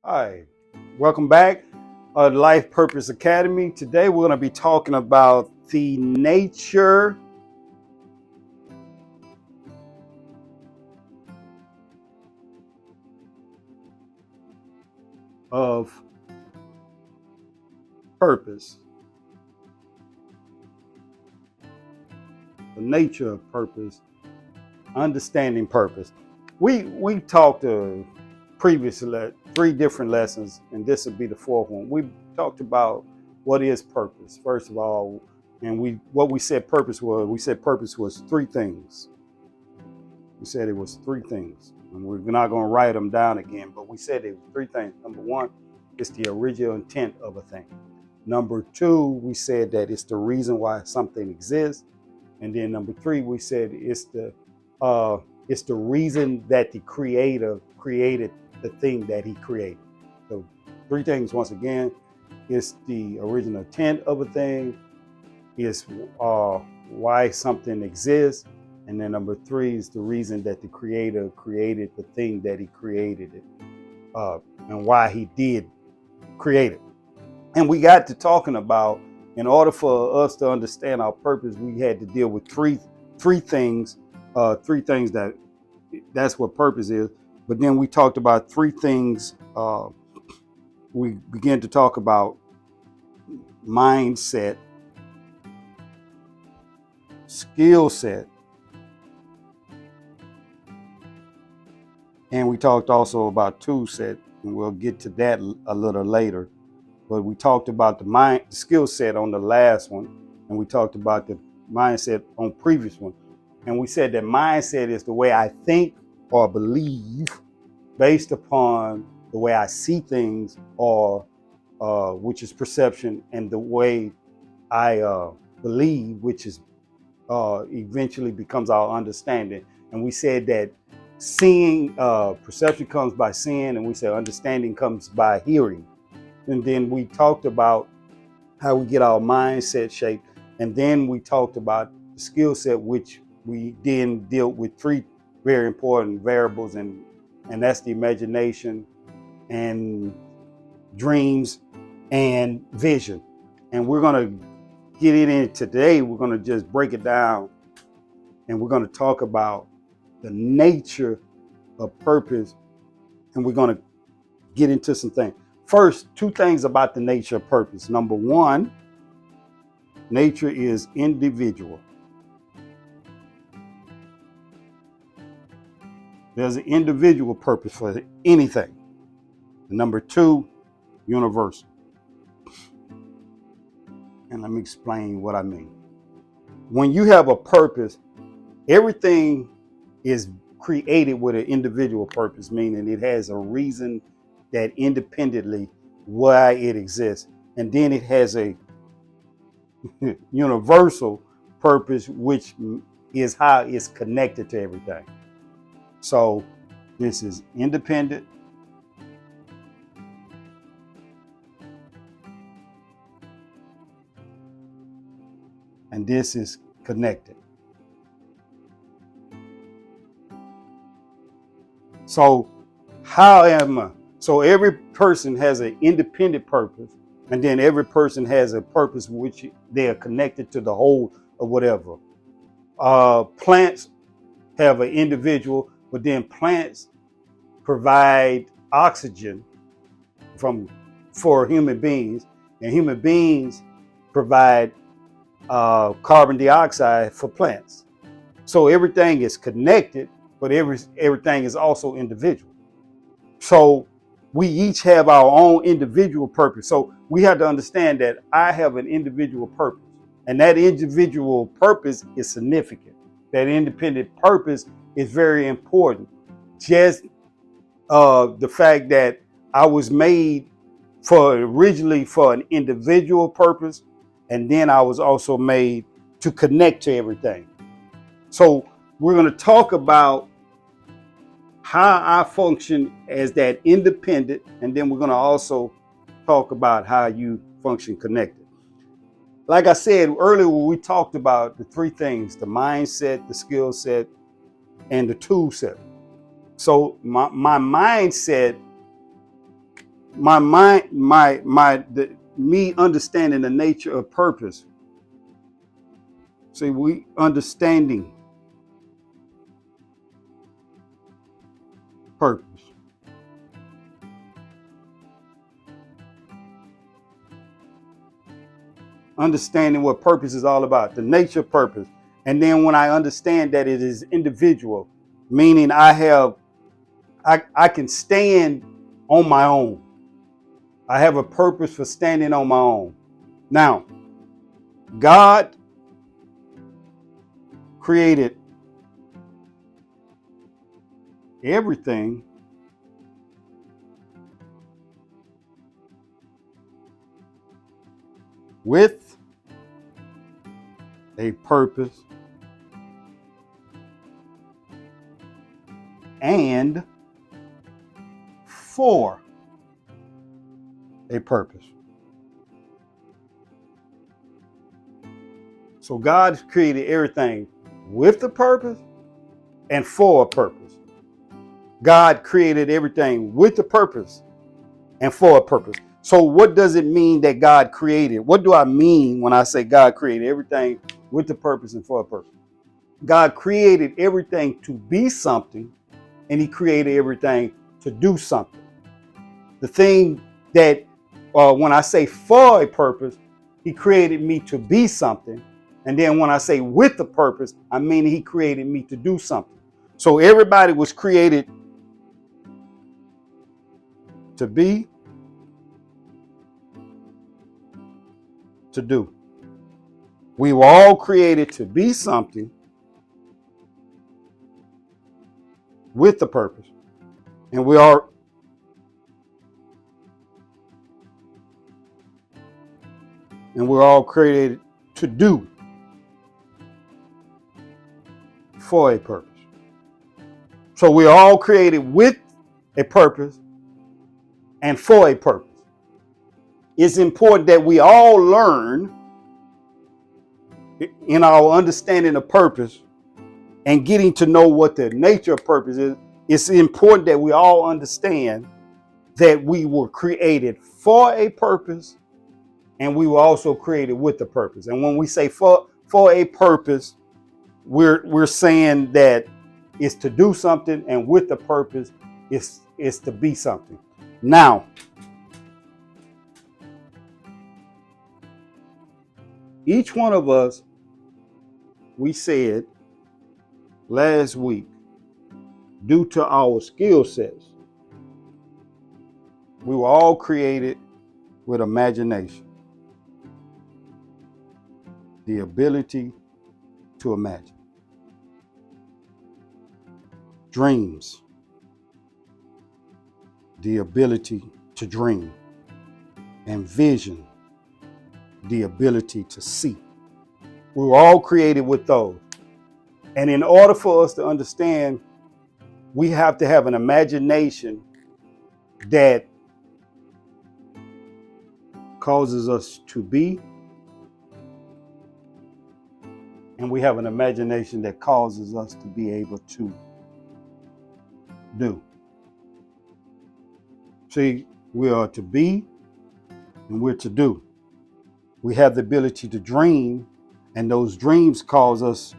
Hi, welcome back to Life Purpose Academy. Today we're going to be talking about the nature of purpose. The nature of purpose, understanding purpose. We talked previously three different lessons, and this will be the fourth one. We talked about what is purpose, first of all, and we said purpose was. We said purpose was three things. We said it was three things. And we're not going to write them down again, but we said it was three things. Number one, it's the original intent of a thing. Number two, we said that it's the reason why something exists. And then number three, we said it's the reason that the creator created the thing that he created. So three things once again. It's the original intent of a thing, is why something exists. And then number three is the reason that the creator created the thing that he created it, and why he did create it. And we got to talking about, in order for us to understand our purpose, we had to deal with three things, that's what purpose is. But then we talked about three things. We began to talk about mindset, skill set, and we talked also about tool set, and we'll get to that a little later. But we talked about the skill set on the last one, and we talked about the mindset on previous one. And we said that mindset is the way I think or believe based upon the way I see things, or which is perception, and the way I believe, which is eventually becomes our understanding. And we said that perception comes by seeing, and we said understanding comes by hearing. And then we talked about how we get our mindset shaped. And then we talked about the skill set, which we then dealt with three very important variables, and that's the imagination and dreams and vision. And we're going to get it in today. We're going to just break it down, and we're going to talk about the nature of purpose, and we're going to get into some things. First, two things about the nature of purpose. Number one, nature is individual. There's an individual purpose for anything. And number two, universal. And let me explain what I mean. When you have a purpose, everything is created with an individual purpose, meaning it has a reason that independently why it exists. And then it has a universal purpose, which is how it's connected to everything. So this is independent, and this is connected. So so every person has an independent purpose, and then every person has a purpose which they are connected to the whole of whatever. Plants have an individual, but then plants provide oxygen for human beings, and human beings provide carbon dioxide for plants. So everything is connected, but everything is also individual. So we each have our own individual purpose. So we have to understand that I have an individual purpose, and that individual purpose is significant. That independent purpose is very important. Just the fact that I was made originally for an individual purpose, and then I was also made to connect to everything. So we're going to talk about how I function as that independent, and then we're going to also talk about how you function connected. Like I said earlier, when we talked about the three things: the mindset, the skill set, and the tool set. So my mindset my mind, me understanding the nature of purpose. See, we understanding purpose. Understanding what purpose is all about, the nature of purpose. And then when I understand that it is individual, meaning I can stand on my own. I have a purpose for standing on my own. Now, God created everything with a purpose and for a purpose. So God created everything with a purpose and for a purpose. God created everything with a purpose and for a purpose. So what does it mean that God created? What do I mean when I say God created everything with a purpose and for a purpose? God created everything to be something, and he created everything to do something. The thing that when I say for a purpose, he created me to be something. And then when I say with a purpose, I mean he created me to do something. So everybody was created to be, to do. We were all created to be something with a purpose. And we're all created to do for a purpose. So we're all created with a purpose and for a purpose. It's important that we all learn in our understanding of purpose and getting to know what the nature of purpose is. It's important that we all understand that we were created for a purpose and we were also created with a purpose. And when we say for a purpose, we're saying that it's to do something, and with the purpose is to be something. Now, each one of us, we said last week, due to our skill sets, we were all created with imagination, the ability to imagine. Dreams, the ability to dream. And vision, the ability to see. We were all created with those. And in order for us to understand, we have to have an imagination that causes us to be, and we have an imagination that causes us to be able to do. See, we are to be and we're to do. We have the ability to dream, and those dreams cause us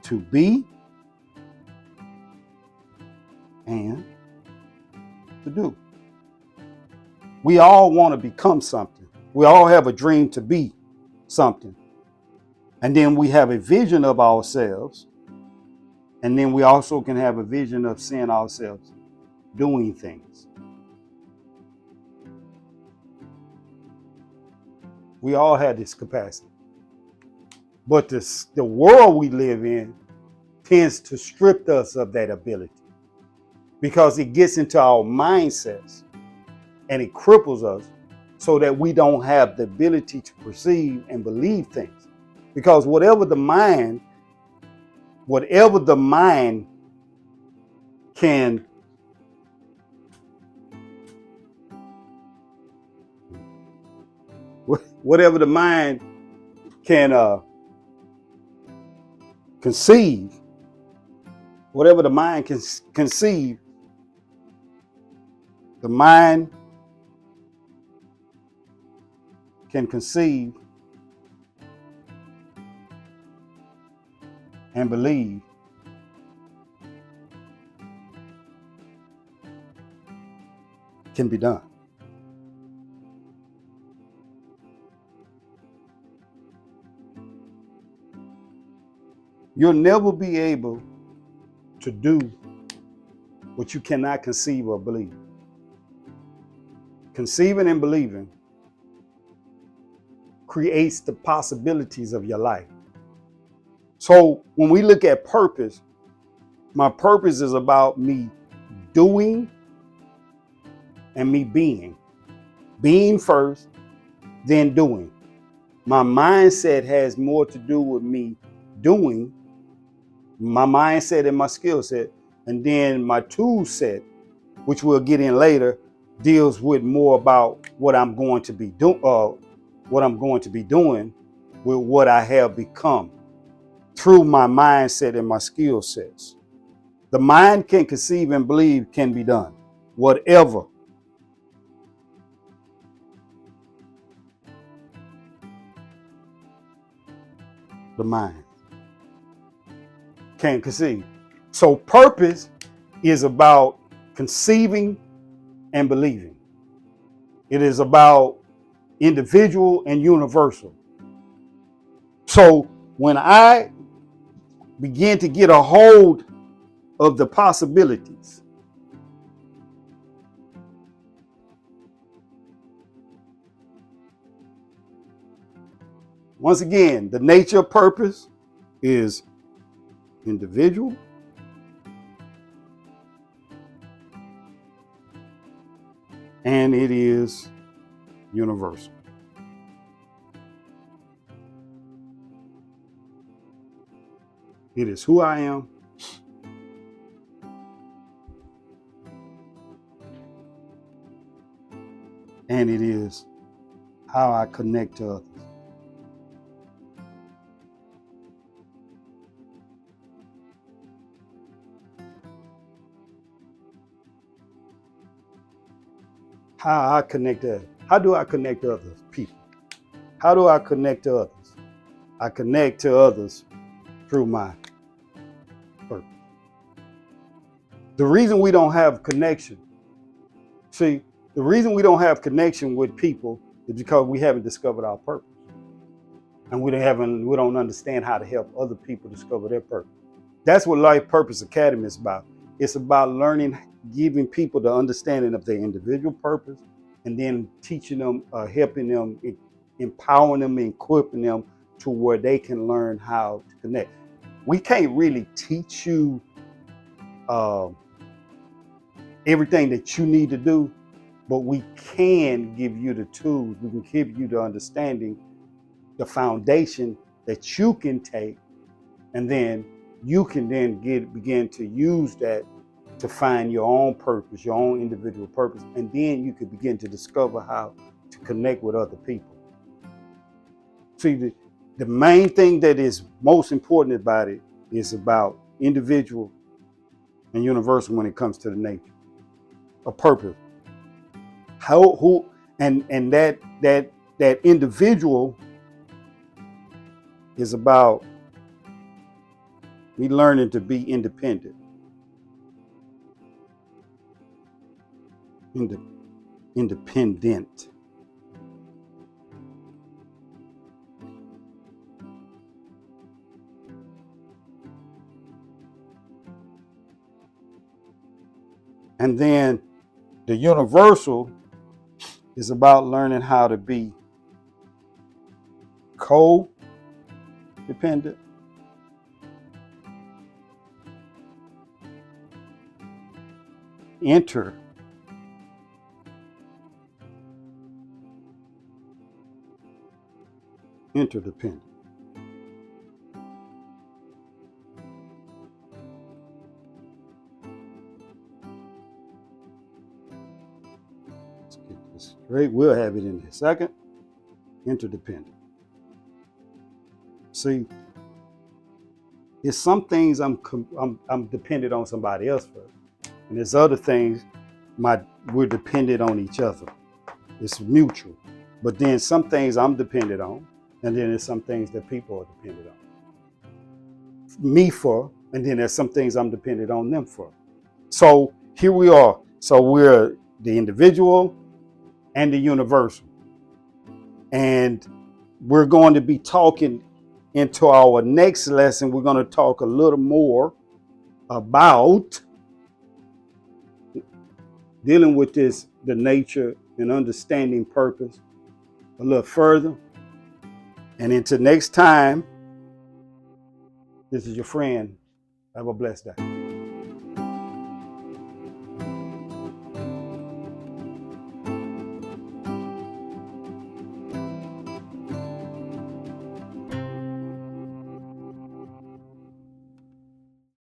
to be and to do. We all want to become something. We all have a dream to be something. And then we have a vision of ourselves. And then we also can have a vision of seeing ourselves doing things. We all have this capacity. But the world we live in tends to strip us of that ability because it gets into our mindsets and it cripples us so that we don't have the ability to perceive and believe things. Because whatever the mind can conceive, whatever the mind can conceive, the mind can conceive and believe can be done. You'll never be able to do what you cannot conceive or believe. Conceiving and believing creates the possibilities of your life. So when we look at purpose, my purpose is about me doing and me being. Being first, then doing. My mindset has more to do with me doing, my mindset and my skill set, and then my tool set, which we'll get in later, deals with more about what I'm going to be doing, with what I have become through my mindset and my skill sets. The mind can conceive and believe can be done. Whatever. The mind can conceive. So purpose is about conceiving and believing. It is about individual and universal. So when I begin to get a hold of the possibilities, once again, the nature of purpose is individual and it is universal. It is who I am and it is how I connect to others. How I connect to others. How do I connect to other people? How do I connect to others? I connect to others through my purpose. The reason we don't have connection, the reason we don't have connection with people is because we haven't discovered our purpose. And we don't understand how to help other people discover their purpose. That's what Life Purpose Academy is about. It's about learning, giving people the understanding of their individual purpose, and then teaching them, helping them, empowering them, equipping them to where they can learn how to connect. We can't really teach you everything that you need to do, but we can give you the tools. We can give you the understanding, the foundation that you can take, and then you can then begin to use that to find your own purpose, your own individual purpose, and then you can begin to discover how to connect with other people. See, the main thing that is most important about it is about individual and universal when it comes to the nature of purpose. That individual is about me learning to be independent. Independent. And then the universal is about learning how to be co-dependent, interdependent. Let's get this straight. We'll have it in a second. Interdependent. See, there's some things I'm dependent on somebody else for, and there's other things we're dependent on each other. It's mutual. But then some things I'm dependent on, and then there's some things that people are dependent on me for, and then there's some things I'm dependent on them for. So here we are. So we're the individual and the universal. And we're going to be talking into our next lesson. We're going to talk a little more about dealing with this, the nature and understanding purpose a little further. And until next time, this is your friend. Have a blessed day.